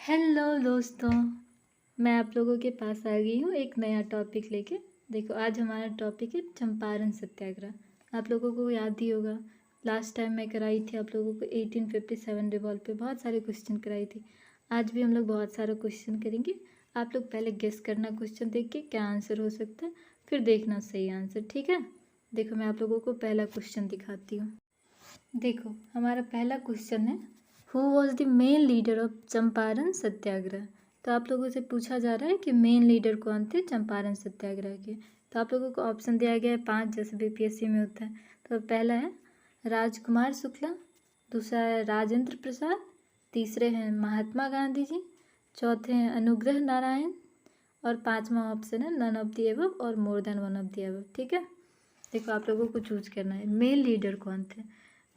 Hello दोस्तों, मैं आप लोगों के पास आ गई हूँ एक नया टॉपिक लेके। देखो, आज हमारा टॉपिक है चंपारण सत्याग्रह। आप लोगों को याद ही होगा, लास्ट टाइम मैं कराई थी आप लोगों को 1857 रिवॉल्ट पे बहुत सारे क्वेश्चन कराई थी। आज भी हम लोग बहुत सारे क्वेश्चन करेंगे। आप लोग पहले गेस करना क्वेश्चन देख के क्या आंसर हो सकता है, फिर देखना सही आंसर, ठीक है। देखो, मैं आप लोगों को पहला क्वेश्चन दिखाती हूँ। देखो, हमारा पहला क्वेश्चन है, who was the main leader of Champaran Satyagraha. तो आप लोगों से पूछा जा रहा है कि मेन लीडर कौन थे चंपारण सत्याग्रह के। तो आप लोगों को ऑप्शन दिया गया है 5, जैसे बीपीएससी में होता है। तो पहला है राजकुमार शुक्ला, दूसरा है राजेंद्र प्रसाद, तीसरे हैं महात्मा गांधी जी, चौथे हैं अनुग्रह नारायण, और पांचवा ऑप्शन है नन ऑफ द एबव और more than one of the above, ठीक है। देखो, आप लोगों को चूज करना है मेन लीडर कौन थे।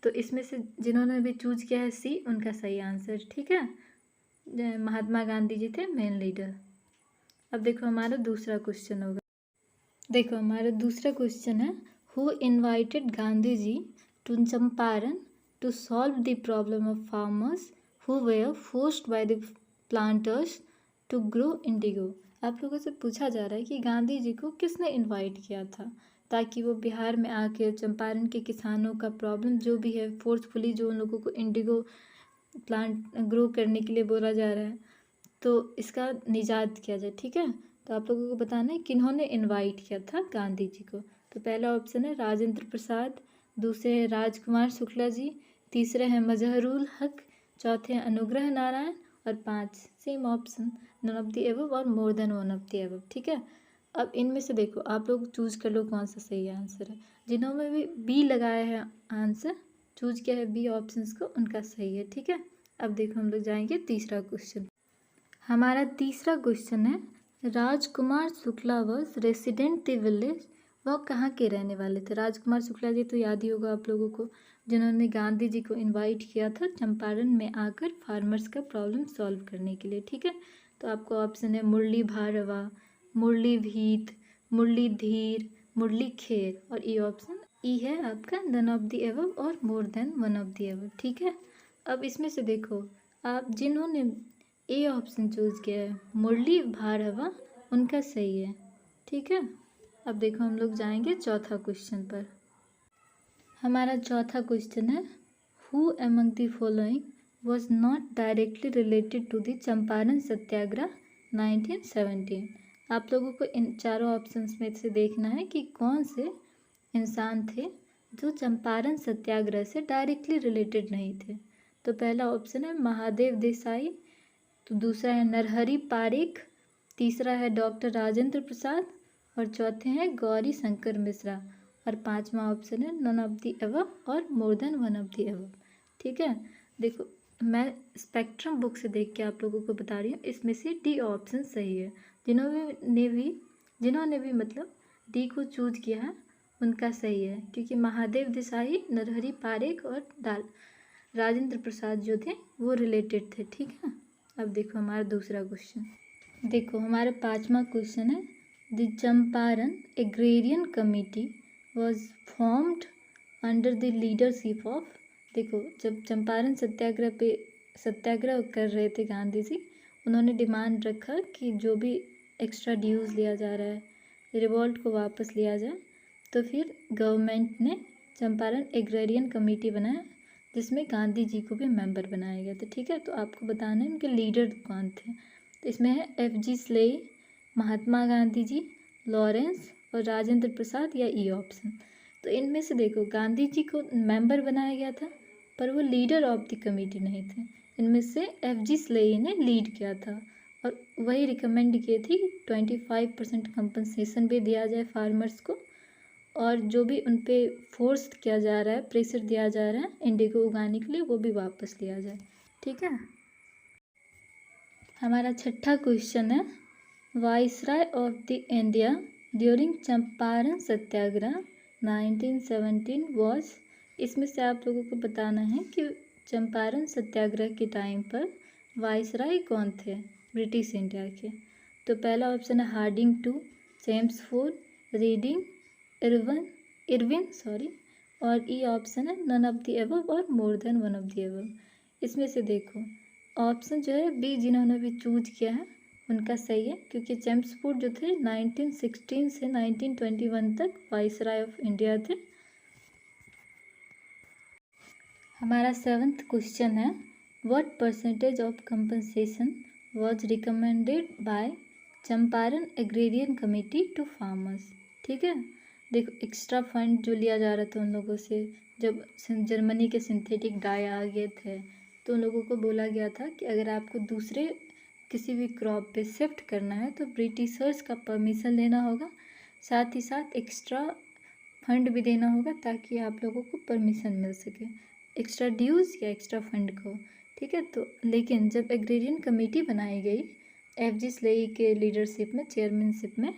तो इसमें से जिन्होंने भी चूज किया है सी, उनका सही आंसर, ठीक है। महात्मा गांधी जी थे मेन लीडर। अब देखो, हमारा दूसरा क्वेश्चन होगा। देखो, हमारा दूसरा क्वेश्चन है, who invited Gandhi ji to Champaran to solve the problem of farmers who were forced by the planters to grow indigo. आप लोगों से पूछा जा रहा है कि गांधी जी को किसने इनवाइट किया था ताकि वो बिहार में आके चंपारण के किसानों का प्रॉब्लम जो भी है, फोर्सफुली जो उन लोगों को इंडिगो प्लांट ग्रो करने के लिए बोला जा रहा है, तो इसका निजात किया जाए, ठीक है। तो आप लोगों को बताना है किन्होंने इनवाइट किया था गांधी जी को। तो पहला ऑप्शन है राजेंद्र प्रसाद, दूसरे है राजकुमार शुक्ला जी, तीसरे हैं मजहरुल हक, चौथे हैं अनुग्रह नारायण, और 5 same option none of the above और more than one of the above, ठीक है। अब इनमें से देखो, आप लोग चूज कर लो कौन सा सही आंसर है। जिन्होंने भी बी लगाया है आंसर, चूज किया है बी ऑप्शंस को, उनका सही है, ठीक है। अब देखो, हम लोग जाएंगे तीसरा क्वेश्चन। हमारा तीसरा क्वेश्चन है, Rajkumar Shukla was resident the village. वह कहाँ के रहने वाले थे। राजकुमार शुक्ला जी तो याद ही होगा आप लोगों को, जिन्होंने गांधी जी को इनवाइट किया था चंपारण में आकर फार्मर्स का प्रॉब्लम सॉल्व करने के लिए, ठीक है। तो आपको ऑप्शन है मुरली भारवा, मुरली भीत, मुरली धीर, मुरली खेर, और ई ऑप्शन ई है आपका नन ऑफ द एबव और more than one of the above, ठीक है। अब इसमें से देखो, आप जिन्होंने ए ऑप्शन चूज किया है मुरली भारवा, उनका सही है, ठीक है। अब देखो, हम लोग जाएंगे चौथा क्वेश्चन पर। हमारा चौथा क्वेश्चन है, who among the following was not directly related to the Champaran Satyagraha 1917। आप लोगों को इन चारों ऑप्शंस में से देखना है कि कौन से इंसान थे जो चंपारण सत्याग्रह से डायरेक्टली रिलेटेड नहीं थे। तो पहला ऑप्शन है महादेव देसाई, तो दूसरा है नरहरि पारेख, तीसरा है डॉक्टर राजेंद्र प्रसाद, और चौथे हैं गौरी शंकर मिश्रा, और पांचवा ऑप्शन है नन ऑफ द एबव और more than one of the above, ठीक है। देखो, मैं स्पेक्ट्रम बुक से देख के आप लोगों को बता रही हूँ, इसमें से डी ऑप्शन सही है। जिन्होंने भी मतलब डी को चूज किया है, उनका सही है, क्योंकि महादेव देसाई, नरहरि पारेख और राजेंद्र प्रसाद जो थे वो रिलेटेड थे, ठीक है। अब देखो, हमारा दूसरा क्वेश्चन। देखो, हमारा पांचवा क्वेश्चन है, the Champaran agrarian committee was formed under the leadership of. देखो, जब चंपारण सत्याग्रह कर रहे थे गांधी जी, उन्होंने डिमांड रखा कि जो भी एक्स्ट्रा ड्यूज़ लिया जा रहा है, रिवॉल्ट को वापस लिया जाए। तो फिर गवर्नमेंट ने चंपारण एग्रेरियन कमेटी बनाया, जिसमें गांधी जी को भी मेंबर बनाया गया था, ठीक है। तो आपको बताना है उनके लीडर कौन थे। तो इसमें है FG स्लेई, महात्मा गांधी जी, लॉरेंस और राजेंद्र प्रसाद, या ई ऑप्शन। तो इनमें से देखो, गांधी जी को मेंबर बनाया गया था, पर वो लीडर ऑफ द कमेटी नहीं थे। इनमें से FG स्लेई ने लीड किया था, और वही रिकमेंड किए थी 25% कंपनसेशन भी दिया जाए फार्मर्स को, और जो भी उन पे फोर्स किया जा रहा है, प्रेशर दिया जा रहा है इंडिगो उगाने के लिए, वो भी वापस लिया जाए, ठीक है। हमारा छठा क्वेश्चन है, viceroy of the India during Champaran Satyagraha 1917 was. इसमें से आप लोगों को बताना है कि चंपारण सत्याग्रह के टाइम पर वाइसराय कौन थे ब्रिटिश इंडिया के। तो पहला ऑप्शन है Hardinge two, Chelmsford, Reading, Irwin, और ई ऑप्शन है नन ऑफ द एबव और more than one of the above. इसमें से देखो, ऑप्शन जो है बी जिन्होंने भी चूज किया है उनका सही है, क्योंकि चेम्सफोर्ड जो थे 1916 से 1921 तक वाइसराय ऑफ इंडिया थे। हमारा 7th क्वेश्चन है, what percentage of compensation was recommended by Champaran agrarian committee to farmers. ठीक है, देखो एक्स्ट्रा फंड जो लिया जा रहा था उन लोगों से, जब जर्मनी के सिंथेटिक डाई आ गए थे तो उन लोगों को बोला गया था कि अगर आपको दूसरे किसी भी क्रॉप पे शिफ्ट करना है तो ब्रिटिशर्स का परमिशन लेना होगा, साथ ही साथ एक्स्ट्रा फंड भी देना होगा ताकि आप लोगों को परमिशन मिल सके, एक्स्ट्रा ड्यूज़ या एक्स्ट्रा फंड को। ठीक है, तो लेकिन जब एग्रेरियन कमेटी बनाई गई FG स्लेई के लीडरशिप में, चेयरमैनशिप में,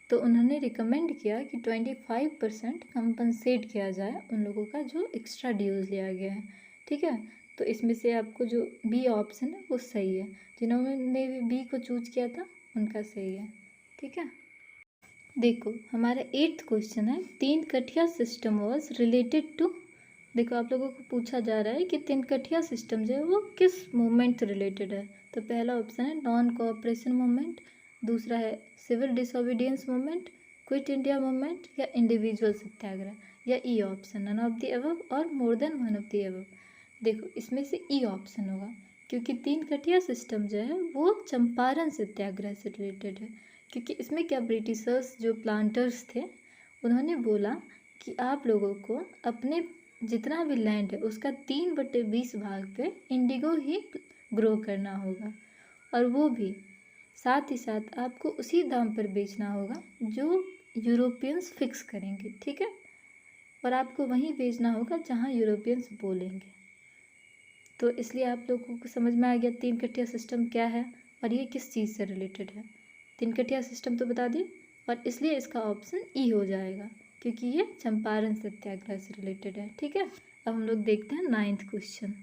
तो उन्होंने रिकमेंड किया कि 25% कंपनसेट किया जाए उन लोगों का जो एक्स्ट्रा ड्यूज़ लिया गया है। ठीक है, तो इसमें से आपको जो बी ऑप्शन है वो सही है, जिन्होंने भी बी को चूज किया था उनका सही है। ठीक है, देखो हमारा 8th क्वेश्चन है, तीन कठिया सिस्टम वॉज रिलेटेड टू। देखो आप लोगों को पूछा जा रहा है कि तीन कठिया सिस्टम जो है वो किस मूवमेंट से रिलेटेड है। तो पहला ऑप्शन है नॉन कोऑपरेशन मूवमेंट, दूसरा है civil disobedience movement, quit India movement, या इंडिविजुअल सत्याग्रह, या E option none of the above और more than one of the above. देखो इसमें से ई ऑप्शन होगा, क्योंकि तीन कठिया सिस्टम जो है वो चंपारण सत्याग्रह से रिलेटेड है। क्योंकि इसमें क्या, ब्रिटिशर्स जो प्लांटर्स थे उन्होंने बोला कि आप लोगों को अपने जितना भी लैंड है उसका 3/20 भाग पे इंडिगो ही ग्रो करना होगा, और वो भी साथ ही साथ आपको उसी दाम पर बेचना होगा जो यूरोपियंस फिक्स करेंगे। ठीक है, और आपको वहीं बेचना होगा जहाँ यूरोपियंस बोलेंगे। तो इसलिए आप लोगों को समझ में आ गया तीन कठिया सिस्टम क्या है और ये किस चीज़ से रिलेटेड है। तीन कठिया सिस्टम तो बता दिए, और इसलिए इसका ऑप्शन ई हो जाएगा, क्योंकि ये चंपारण सत्याग्रह से रिलेटेड है। ठीक है, अब हम लोग देखते हैं 9th क्वेश्चन।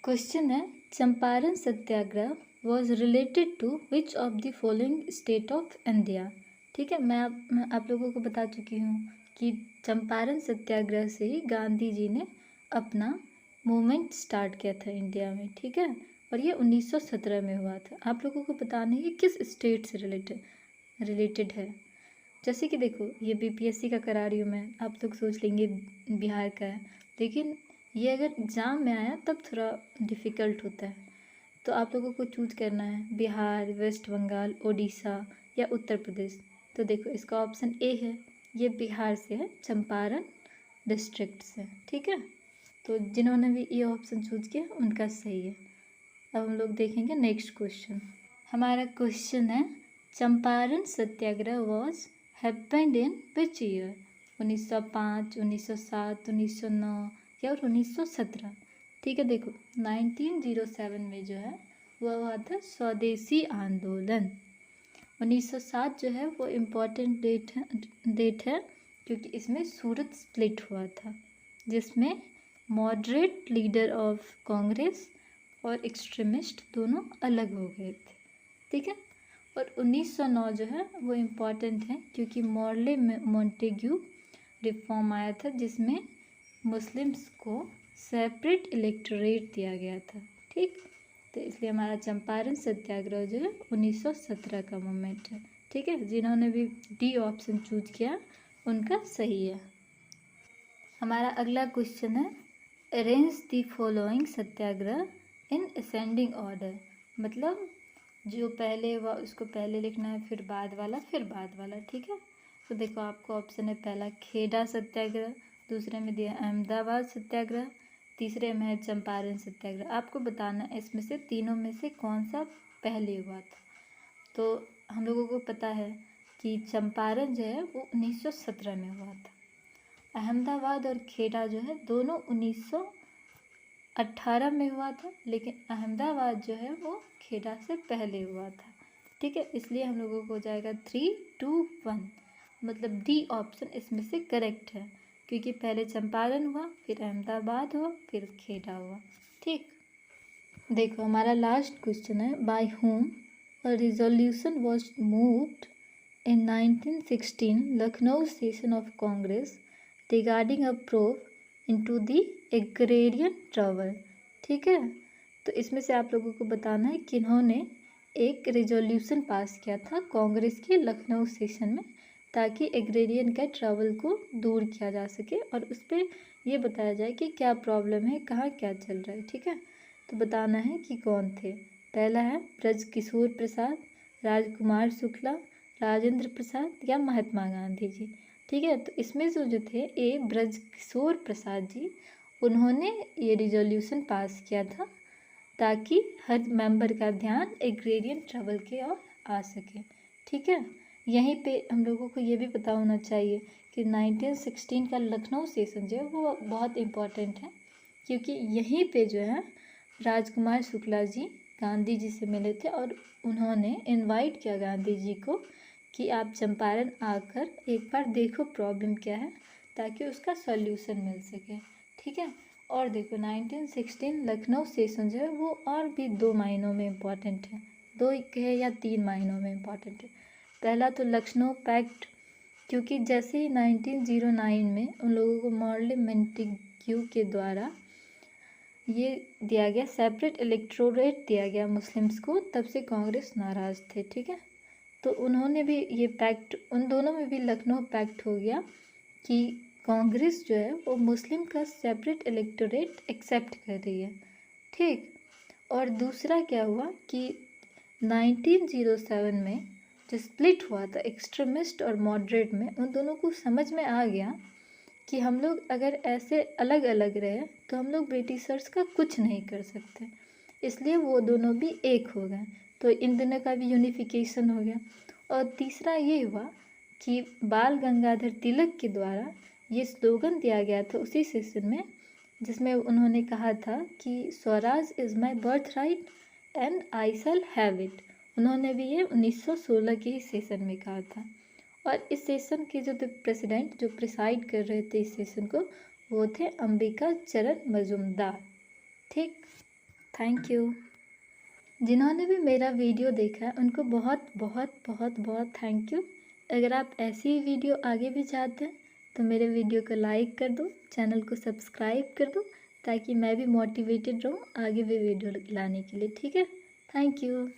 क्वेश्चन है, Champaran Satyagraha was related to which of the following state of India. ठीक है, मैं आप लोगों को बता चुकी हूँ कि चंपारण सत्याग्रह से ही गांधी जी ने अपना मूवमेंट स्टार्ट किया था इंडिया में। ठीक है, और ये 1917 में हुआ था। आप लोगों को बताना है कि किस स्टेट से रिलेटेड है। जैसे कि देखो ये BPSC का करा रही हूँ मैं, आप लोग सोच लेंगे बिहार का है, लेकिन ये अगर एग्ज़ाम में आया तब थोड़ा डिफ़िकल्ट होता है। तो आप लोगों को चूज करना है बिहार, वेस्ट बंगाल, उड़ीसा या उत्तर प्रदेश। तो देखो इसका ऑप्शन ए है, ये बिहार से है, चंपारण डिस्ट्रिक्ट से। ठीक है, तो जिन्होंने भी ये ऑप्शन चूज किया उनका सही है। अब हम लोग देखेंगे नेक्स्ट क्वेश्चन। हमारा क्वेश्चन है, Champaran Satyagraha was happened in which year. 1905, 1907, 1909 या 1917। ठीक है, देखो 1907 में जो है वह हुआ था स्वदेशी आंदोलन। 1907 जो है वो इम्पोर्टेंट डेट है क्योंकि इसमें सूरत स्प्लिट हुआ था, जिसमें मॉडरेट लीडर ऑफ कांग्रेस और एक्सट्रीमिस्ट दोनों अलग हो गए थे। ठीक है, और 1909 जो है वो इम्पॉर्टेंट है क्योंकि मॉर्ले मॉन्टेग्यू रिफॉर्म आया था, जिसमें मुस्लिम्स को सेपरेट इलेक्टोरेट दिया गया था। ठीक, तो इसलिए हमारा चंपारण सत्याग्रह जो है 1917 का मूवमेंट है। ठीक है, जिन्होंने भी डी ऑप्शन चूज किया उनका सही है। हमारा अगला क्वेश्चन है, arrange the following Satyagraha in ascending order. मतलब जो पहले हुआ उसको पहले लिखना है, फिर बाद वाला, फिर बाद वाला। ठीक है, तो देखो आपको ऑप्शन है पहला खेड़ा सत्याग्रह, दूसरे में दिया अहमदाबाद सत्याग्रह, तीसरे में है चंपारण सत्याग्रह। आपको बताना है इसमें से तीनों में से कौन सा पहले हुआ था। तो हम लोगों को पता है कि चंपारण जो है वो 1917 में हुआ था। अहमदाबाद और खेड़ा जो है दोनों 1918 में हुआ था, लेकिन अहमदाबाद जो है वो खेड़ा से पहले हुआ था। ठीक है, इसलिए हम लोगों को हो जाएगा 3, 2, 1, मतलब डी ऑप्शन इसमें से करेक्ट है, क्योंकि पहले चंपारण हुआ, फिर अहमदाबाद हुआ, फिर खेड़ा हुआ। ठीक, देखो हमारा लास्ट क्वेश्चन है, by whom a resolution was moved in 1916 Lucknow session of Congress regarding a probe into the agrarian trouble. ठीक है, तो इसमें से आप लोगों को बताना है कि इन्होंने एक रिजोल्यूशन पास किया था कांग्रेस के लखनऊ सेशन में, ताकि एग्रेरियन का ट्रबल को दूर किया जा सके और उस पर ये बताया जाए कि क्या प्रॉब्लम है, कहाँ क्या चल रहा है। ठीक है, तो बताना है कि कौन थे। पहला है ब्रज किशोर प्रसाद, राजकुमार शुक्ला, राजेंद्र प्रसाद या महात्मा गांधी जी। ठीक है, तो इसमें जो थे ए ब्रज किशोर प्रसाद जी, उन्होंने ये रिजोल्यूशन पास किया था ताकि हर मेंबर का ध्यान एग्रेरियन ट्रबल के ओर आ सके। ठीक है, यहीं पे हम लोगों को ये भी पता होना चाहिए कि 1916 का लखनऊ सेशन जो है वो बहुत इम्पोर्टेंट है, क्योंकि यहीं पे जो है राजकुमार शुक्ला जी गांधी जी से मिले थे और उन्होंने इनवाइट किया गांधी जी को कि आप चंपारण आकर एक बार देखो प्रॉब्लम क्या है, ताकि उसका सॉल्यूशन मिल सके। ठीक है, और देखो 1916 लखनऊ सेशन जो है वो और भी 2 मायनों में इम्पॉर्टेंट है, 2 है या 3 मायनों में इम्पॉर्टेंट है। पहला तो लखनऊ पैक्ट, क्योंकि जैसे ही 1909 में उन लोगों को मॉर्ले मेंटेग्यू के द्वारा ये दिया गया, सेपरेट इलेक्टोरेट दिया गया मुस्लिम्स को, तब से कांग्रेस नाराज़ थे। ठीक है, तो उन्होंने भी ये पैक्ट, उन दोनों में भी लखनऊ पैक्ट हो गया कि कांग्रेस जो है वो मुस्लिम का सेपरेट इलेक्टोरेट एक्सेप्ट कर रही है। ठीक, और दूसरा क्या हुआ कि 1907 में जो स्प्लिट हुआ था एक्सट्रीमिस्ट और मॉडरेट में, उन दोनों को समझ में आ गया कि हम लोग अगर ऐसे अलग अलग रहे तो हम लोग ब्रिटिशर्स का कुछ नहीं कर सकते, इसलिए वो दोनों भी एक हो गए। तो इन दोनों का भी यूनिफिकेशन हो गया। और तीसरा ये हुआ कि बाल गंगाधर तिलक के द्वारा ये स्लोगन दिया गया था उसी सेशन में, जिसमें उन्होंने कहा था कि Swaraj is my birth right and I shall have it. उन्होंने भी ये 1916 के ही सेशन में कहा था। और इस सेशन के जो प्रेसिडेंट जो प्रिसाइड कर रहे थे इस सेशन को, वो थे अंबिका चरण मजुमदार। ठीक, थैंक यू। जिन्होंने भी मेरा वीडियो देखा है उनको बहुत बहुत बहुत बहुत थैंक यू। अगर आप ऐसी ही वीडियो आगे भी चाहते हैं तो मेरे वीडियो को लाइक कर दो, चैनल को सब्सक्राइब कर दो, ताकि मैं भी मोटिवेटेड रहूँ आगे भी वीडियो लाने के लिए। ठीक है, थैंक यू।